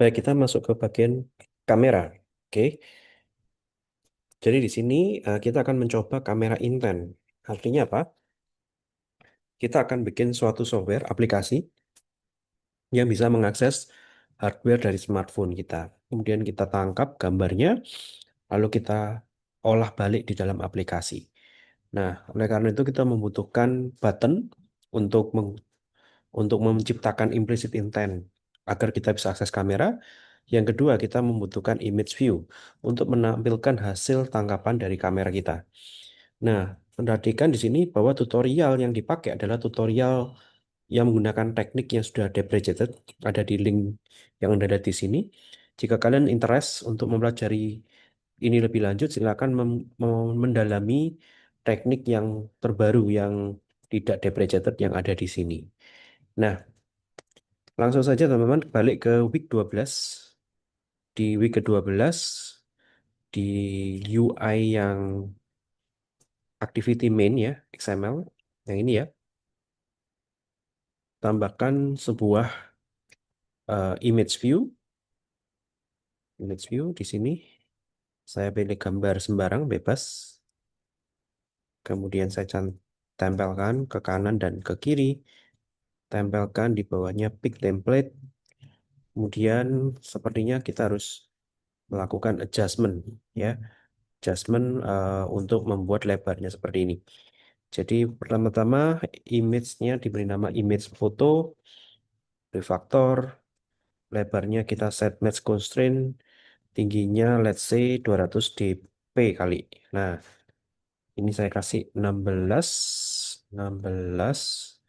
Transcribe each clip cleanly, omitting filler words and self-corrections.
Baik, kita masuk ke bagian kamera. Oke, jadi di sini kita akan mencoba kamera intent. Artinya apa? Kita akan bikin suatu software aplikasi yang bisa mengakses hardware dari smartphone kita. Kemudian kita tangkap gambarnya, lalu kita olah balik di dalam aplikasi. Nah, oleh karena itu kita membutuhkan button untuk untuk menciptakan implicit intent agar kita bisa akses kamera. Yang kedua, kita membutuhkan image view untuk menampilkan hasil tangkapan dari kamera kita. Nah, perhatikan di sini bahwa tutorial yang dipakai adalah tutorial yang menggunakan teknik yang sudah deprecated, ada di link yang ada di sini. Jika kalian interest untuk mempelajari ini lebih lanjut, silakan mendalami teknik yang terbaru yang tidak deprecated yang ada di sini. Nah, langsung saja teman-teman balik ke week 12. Di week ke-12 di UI yang activity main ya, XML yang ini ya, tambahkan sebuah image view di sini. Saya pilih gambar sembarang bebas. Kemudian saya tempelkan ke kanan dan ke kiri. Tempelkan di bawahnya pick template. Kemudian sepertinya kita harus melakukan adjustment ya. Adjustment untuk membuat lebarnya seperti ini. Jadi pertama-tama image-nya diberi nama image foto, refactor, lebarnya kita set match constraint, tingginya let's say 200 dp kali. Nah, ini saya kasih 16, 16.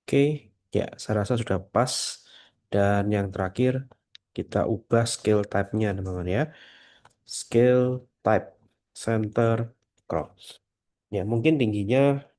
Oke, ya saya rasa sudah pas. Dan yang terakhir kita ubah scale type-nya teman-teman ya. Scale type center crop. Ya, mungkin tingginya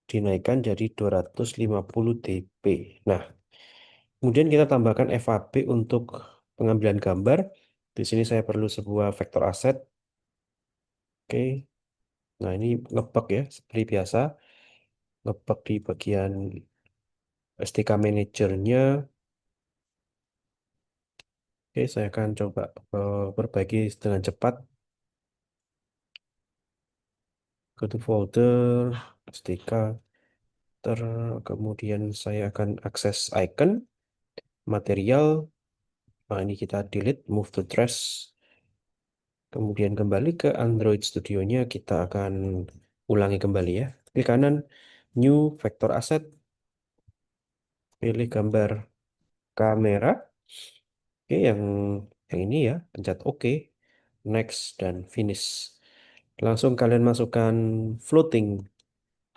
dinaikkan jadi 250 dp. Nah, kemudian kita tambahkan FAB untuk pengambilan gambar. Di sini saya perlu sebuah vektor aset. Oke. Nah, ini ngebug ya, seperti biasa. Ngebug di bagian STK Manager-nya. Oke, saya akan coba perbaiki dengan cepat. Go to folder, STK, kemudian saya akan akses icon, material. Nah, ini kita delete, move to trash. Kemudian kembali ke Android Studio-nya, kita akan ulangi kembali ya. Klik kanan, new vector asset, pilih gambar kamera. Oke, yang ini ya, pencet OK, next dan finish. Langsung kalian masukkan floating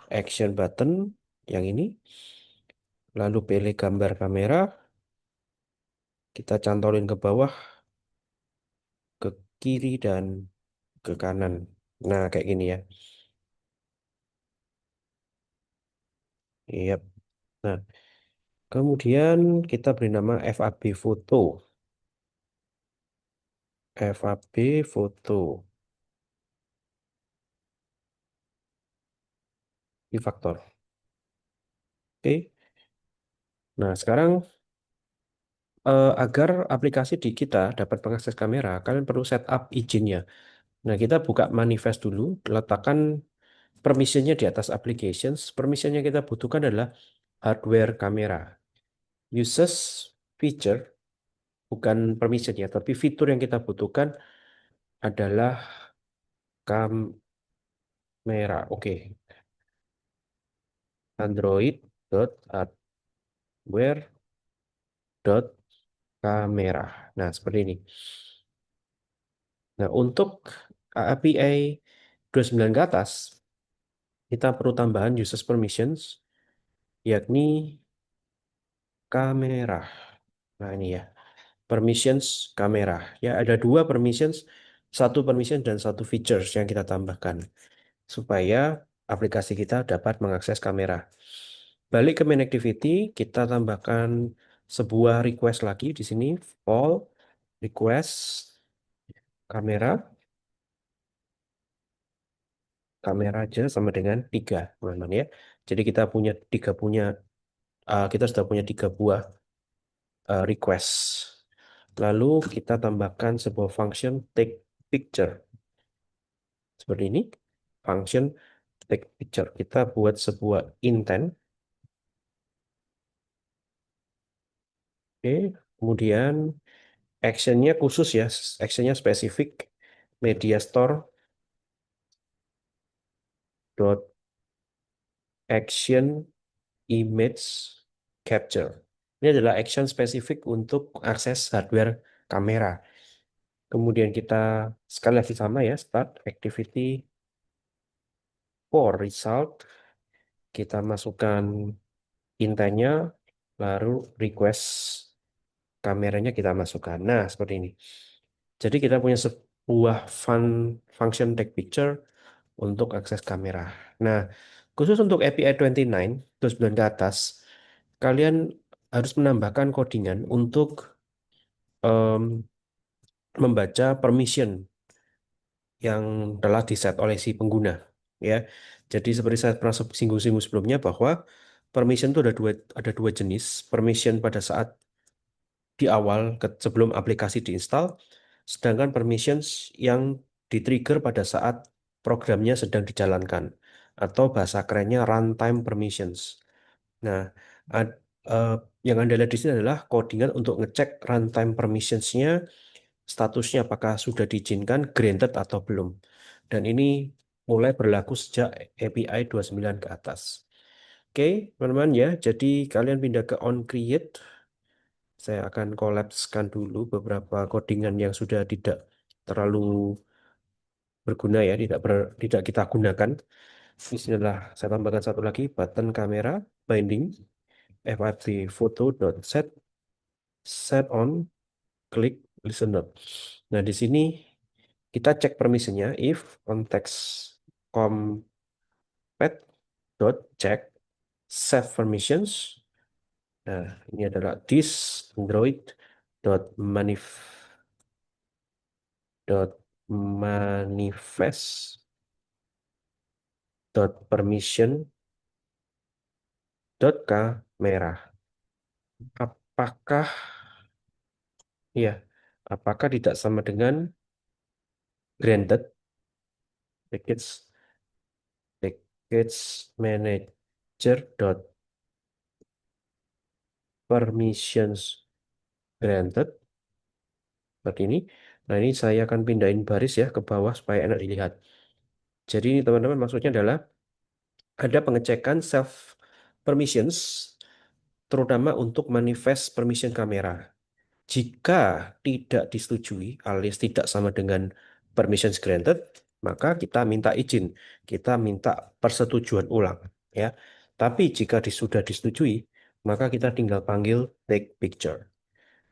action button yang ini, lalu pilih gambar kamera, kita cantolin ke bawah, ke kiri dan ke kanan. Nah, kayak gini ya. Yap. Nah, kemudian kita beri nama FAB foto. FAB foto di faktor. Oke. Nah, sekarang agar aplikasi di kita dapat mengakses kamera, kalian perlu setup izinnya. Nah, kita buka manifest dulu, letakkan permissionnya di atas applications. Permission yang kita butuhkan adalah hardware kamera. Uses feature, bukan permission ya, tapi fitur yang kita butuhkan adalah kamera. Oke. Android.hardware.camera. Nah, seperti ini. Nah, untuk API 29 ke atas, kita perlu tambahan uses permissions, yakni kamera. Nah, ini ya, permissions kamera. Ya, ada dua permissions, satu permission dan satu features yang kita tambahkan, supaya aplikasi kita dapat mengakses kamera. Balik ke main activity, kita tambahkan sebuah request lagi di sini, all request kamera. Kamera aja sama dengan 3 teman-teman ya. Jadi kita punya 3 kita sudah punya 3 buah request. Lalu kita tambahkan sebuah function take picture. Seperti ini. Function take picture. Kita buat sebuah intent. Oke. Kemudian actionnya khusus ya. Actionnya spesifik. Media store dot action image capture. Ini adalah action spesifik untuk akses hardware kamera. Kemudian kita sekali lagi sama ya, start activity for result. Kita masukkan intentnya, lalu request kameranya kita masukkan. Nah, seperti ini. Jadi kita punya sebuah function take picture untuk akses kamera. Nah, khusus untuk API 29, 29 ke atas, kalian harus menambahkan codingan untuk em, membaca permission yang telah diset oleh si pengguna. Ya, jadi seperti saya pernah singgung-singgung sebelumnya bahwa permission itu ada dua jenis. Permission pada saat di awal sebelum aplikasi diinstal, sedangkan permissions yang di-trigger pada saat programnya sedang dijalankan atau bahasa kerennya runtime permissions. Nah, ad- eh, yang Anda lihat di sini adalah codingan untuk ngecek runtime permissionsnya statusnya apakah sudah diizinkan, granted atau belum. Dan ini mulai berlaku sejak API 29 ke atas. Oke, teman-teman ya. Jadi kalian pindah ke on create. Saya akan collapse-kan dulu beberapa codingan yang sudah tidak terlalu berguna ya, tidak kita gunakan. Bismillah, saya tambahkan satu lagi, button kamera, binding, FFT photo dot set, set on, klik, listen note. Nah, di sini kita cek permisinya if context compat dot check save permissions. Nah, ini adalah this android dot manifest dot permission dot kamera. Apakah ya, apakah tidak sama dengan granted package manager dot permissions granted seperti ini. Nah, ini saya akan pindahin baris ya ke bawah supaya enak dilihat. Jadi ini teman-teman maksudnya adalah ada pengecekan self permissions terutama untuk manifest permission kamera. Jika tidak disetujui alias tidak sama dengan permissions granted, maka kita minta izin, kita minta persetujuan ulang ya. Tapi jika sudah disetujui, maka kita tinggal panggil take picture.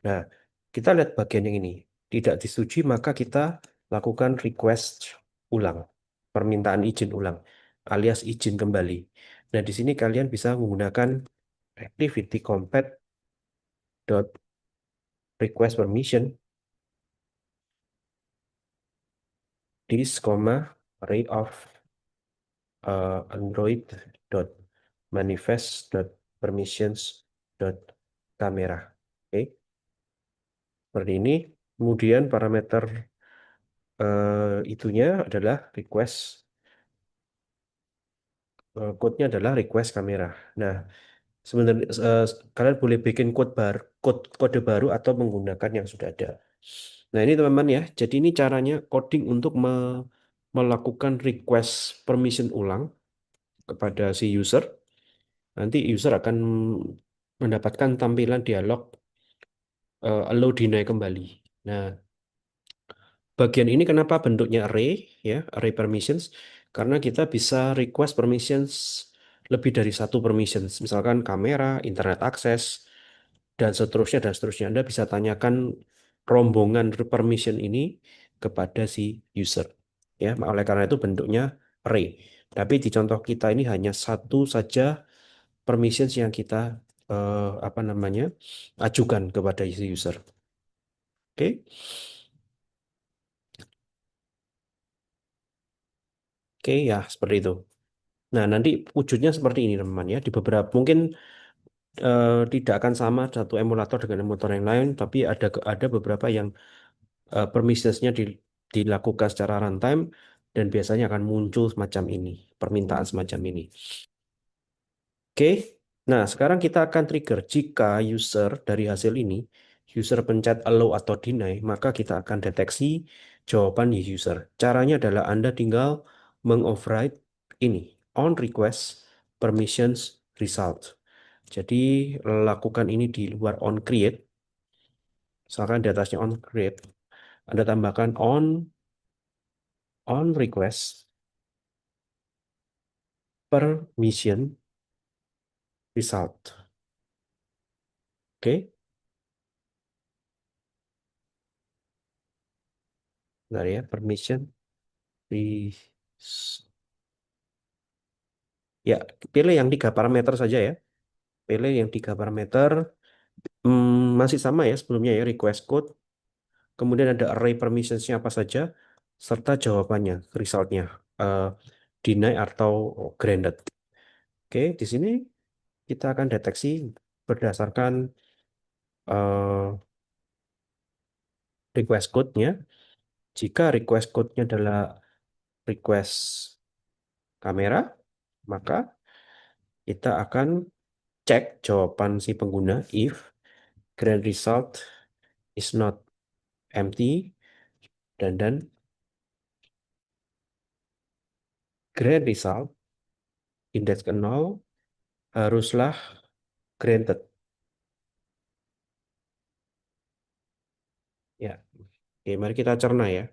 Nah, kita lihat bagian yang ini. Tidak disetujui, maka kita lakukan request ulang, permintaan izin ulang, alias izin kembali. Nah, di sini kalian bisa menggunakan activity compat dot request permission this, array of android dot manifest dot permissions dot kamera. Oke, seperti ini. Kemudian parameter itunya adalah request code-nya adalah request kamera. Nah, sebenarnya kalian boleh bikin kode baru atau menggunakan yang sudah ada. Nah, ini teman-teman ya. Jadi ini caranya coding untuk melakukan request permission ulang kepada si user. Nanti user akan mendapatkan tampilan dialog allow deny kembali. Nah, bagian ini kenapa bentuknya array ya, array permissions? Karena kita bisa request permissions lebih dari satu permissions, misalkan kamera, internet access, dan seterusnya dan seterusnya. Anda bisa tanyakan rombongan permission ini kepada si user. Ya, oleh karena itu bentuknya array. Tapi di contoh kita ini hanya satu saja permissions yang kita apa namanya ajukan kepada si user. Oke, oke ya seperti itu. Nah, nanti wujudnya seperti ini teman-teman ya. Di beberapa mungkin tidak akan sama satu emulator dengan emulator yang lain, tapi ada beberapa yang permissionsnya dilakukan secara runtime dan biasanya akan muncul semacam ini, permintaan semacam ini. Oke, nah sekarang kita akan trigger jika user dari hasil ini, user pencet allow atau deny, maka kita akan deteksi jawaban user. Caranya adalah Anda tinggal mengoverride ini, on request permissions result. Jadi lakukan ini di luar on create, misalkan di atasnya on create, Anda tambahkan on request permission result. Oke, bentar ya, permission res- Ya, pilih yang 3 parameter saja ya. Pilih yang 3 parameter. Masih sama ya sebelumnya ya, request code. Kemudian ada array permissionsnya apa saja, serta jawabannya, resultnya. eh, Deny atau granted. Oke, di sini kita akan deteksi berdasarkan eh, request code-nya. Jika request code-nya adalah request kamera, maka kita akan cek jawaban si pengguna if grand result is not empty dan grand result indeks ke 0 haruslah granted ya. Oke, mari kita cerna ya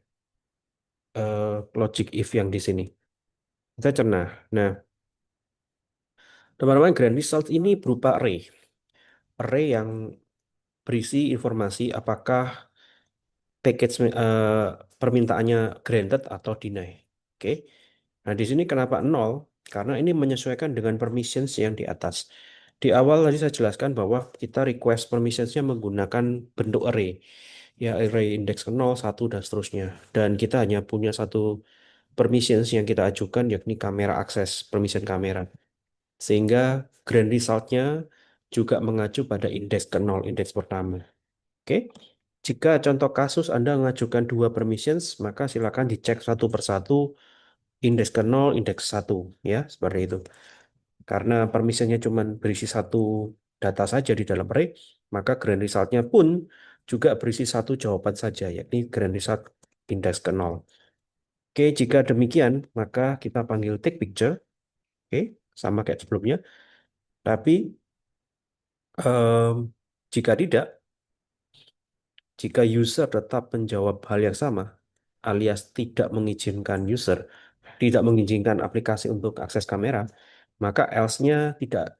logic if yang di sini. Kita cerna. Nah, teman-teman, grand result ini berupa array. Array yang berisi informasi apakah package permintaannya granted atau deny. Oke. Nah, di sini kenapa 0? Karena ini menyesuaikan dengan permissions yang di atas. Di awal tadi saya jelaskan bahwa kita request permissionsnya menggunakan bentuk array. Ya, array indeks ke 0, 1, dan seterusnya. Dan kita hanya punya satu permissions yang kita ajukan, yakni kamera akses, permission kamera. Sehingga grand resultnya juga mengacu pada indeks ke 0, indeks pertama. Oke. Jika contoh kasus Anda mengajukan 2 permissions, maka silakan dicek satu persatu indeks ke 0, indeks 1, ya, seperti itu. Karena permissionnya cuma berisi satu data saja di dalam array, maka grand resultnya pun juga berisi satu jawaban saja, yakni grand result indeks ke 0. Oke, jika demikian, maka kita panggil take picture, oke, sama kayak sebelumnya. Tapi em, jika tidak, jika user tetap menjawab hal yang sama, alias tidak mengizinkan aplikasi untuk akses kamera, maka else-nya kita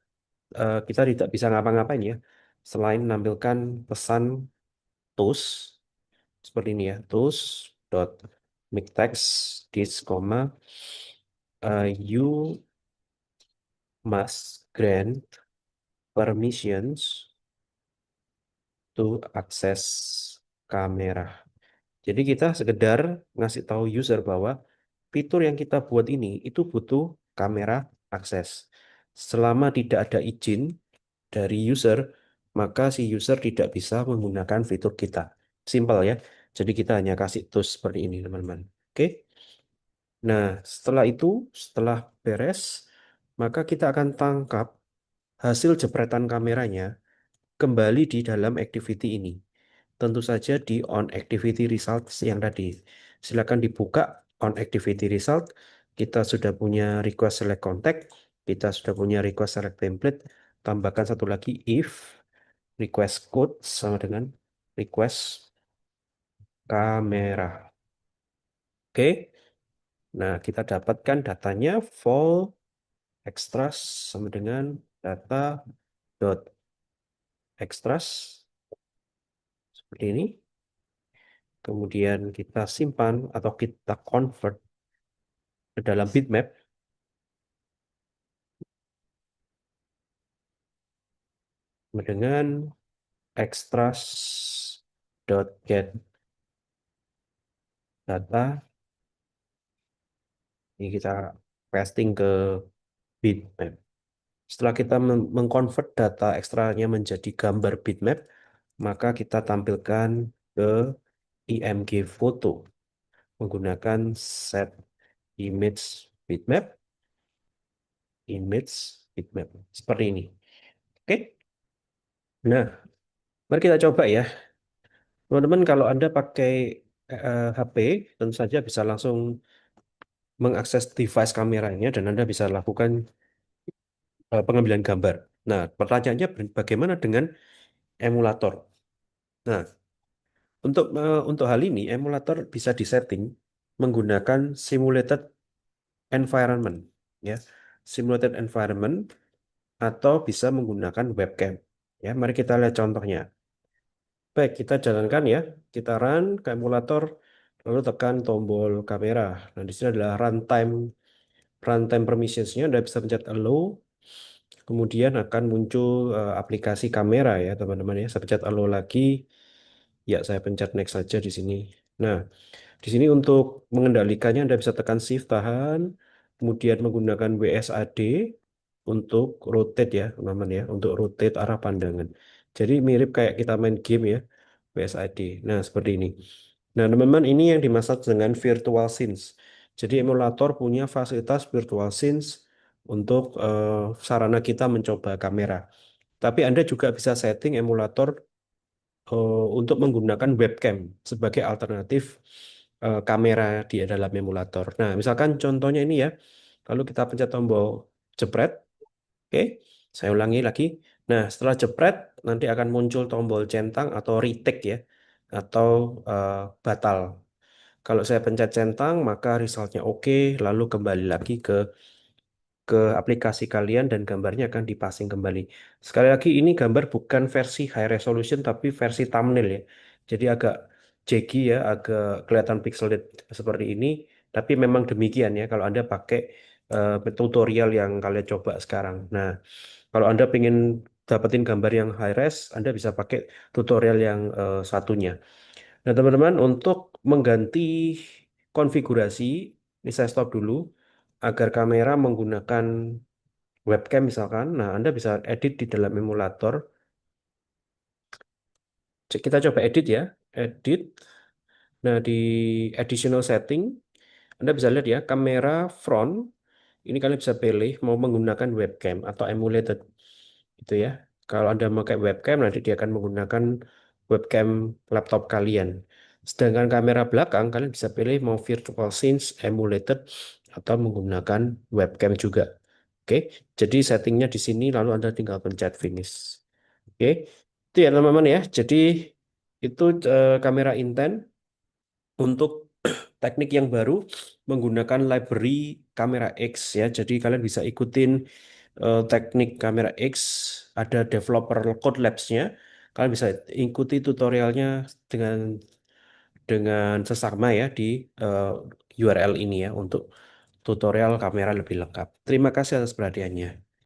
tidak bisa ngapa-ngapain ya, selain menampilkan pesan toast seperti ini ya, toast dot make text this, you must grant permissions to access kamera. Jadi kita sekedar ngasih tahu user bahwa fitur yang kita buat ini itu butuh kamera akses. Selama tidak ada izin dari user, maka si user tidak bisa menggunakan fitur kita. Simpel ya. Jadi kita hanya kasih tools seperti ini, teman-teman. Oke. Nah, setelah beres, maka kita akan tangkap hasil jepretan kameranya kembali di dalam activity ini. Tentu saja di on activity results yang tadi. Silakan dibuka on activity result. Kita sudah punya request select contact, kita sudah punya request select template. Tambahkan satu lagi if request code sama dengan request kamera. Oke. Nah, kita dapatkan datanya vol extras sama dengan data dot extras seperti ini. Kemudian kita simpan atau kita convert ke dalam bitmap dengan extras dot get data. Ini kita pasting ke bitmap. Setelah kita mengkonvert data ekstranya menjadi gambar bitmap, maka kita tampilkan ke IMG foto menggunakan set image bitmap, image bitmap seperti ini. Oke. Nah, mari kita coba ya. Teman-teman, kalau Anda pakai HP, tentu saja bisa langsung mengakses device kameranya dan Anda bisa lakukan pengambilan gambar. Nah, pertanyaannya bagaimana dengan emulator? Nah, untuk hal ini emulator bisa disetting menggunakan simulated environment, ya, simulated environment atau bisa menggunakan webcam. Ya, mari kita lihat contohnya. Baik, kita jalankan ya. Kita run ke emulator, lalu tekan tombol kamera. Nah, di sini adalah runtime permissionsnya. Anda bisa pencet allow, kemudian akan muncul aplikasi kamera ya, teman-teman ya. Saya pencet allow lagi. Ya, saya pencet next saja di sini. Nah, di sini untuk mengendalikannya Anda bisa tekan shift tahan, kemudian menggunakan WSAD untuk rotate ya, teman-teman ya, untuk rotate arah pandangan. Jadi mirip kayak kita main game ya, WSAD. Nah, seperti ini. Nah, teman-teman, ini yang dimaksud dengan virtual scenes. Jadi emulator punya fasilitas virtual scenes untuk sarana kita mencoba kamera. Tapi Anda juga bisa setting emulator untuk menggunakan webcam sebagai alternatif kamera di dalam emulator. Nah, misalkan contohnya ini ya, kalau kita pencet tombol jepret, oke, saya ulangi lagi. Nah, setelah jepret, nanti akan muncul tombol centang atau retake ya, atau eh, batal. Kalau saya pencet centang, maka resultnya oke, lalu kembali lagi ke aplikasi kalian dan gambarnya akan dipasing kembali. Sekali lagi ini gambar bukan versi high resolution tapi versi thumbnail ya. Jadi agak jaggy ya, agak kelihatan pixelated seperti ini. Tapi memang demikian ya kalau Anda pakai tutorial yang kalian coba sekarang. Nah, kalau Anda ingin dapetin gambar yang high res, Anda bisa pakai tutorial yang satunya. Nah, teman-teman, untuk mengganti konfigurasi, ini saya stop dulu agar kamera menggunakan webcam misalkan. Nah, Anda bisa edit di dalam emulator. Kita coba edit ya. Edit. Nah, di additional setting, Anda bisa lihat ya, kamera front. Ini kalian bisa pilih mau menggunakan webcam atau emulated. Gitu ya. Kalau Anda memakai webcam, nanti dia akan menggunakan webcam laptop kalian. Sedangkan kamera belakang, kalian bisa pilih mau virtual scenes, emulated, atau menggunakan webcam juga. Oke, jadi settingnya di sini, lalu Anda tinggal pencet finish. Oke, itu ya teman-teman ya. Jadi itu kamera intent untuk teknik yang baru menggunakan library kamera X ya. Jadi kalian bisa ikutin teknik kamera X, ada developer Code Labs-nya. Kalian bisa ikuti tutorialnya dengan sesama ya di eh, URL ini ya untuk tutorial kamera lebih lengkap. Terima kasih atas perhatiannya.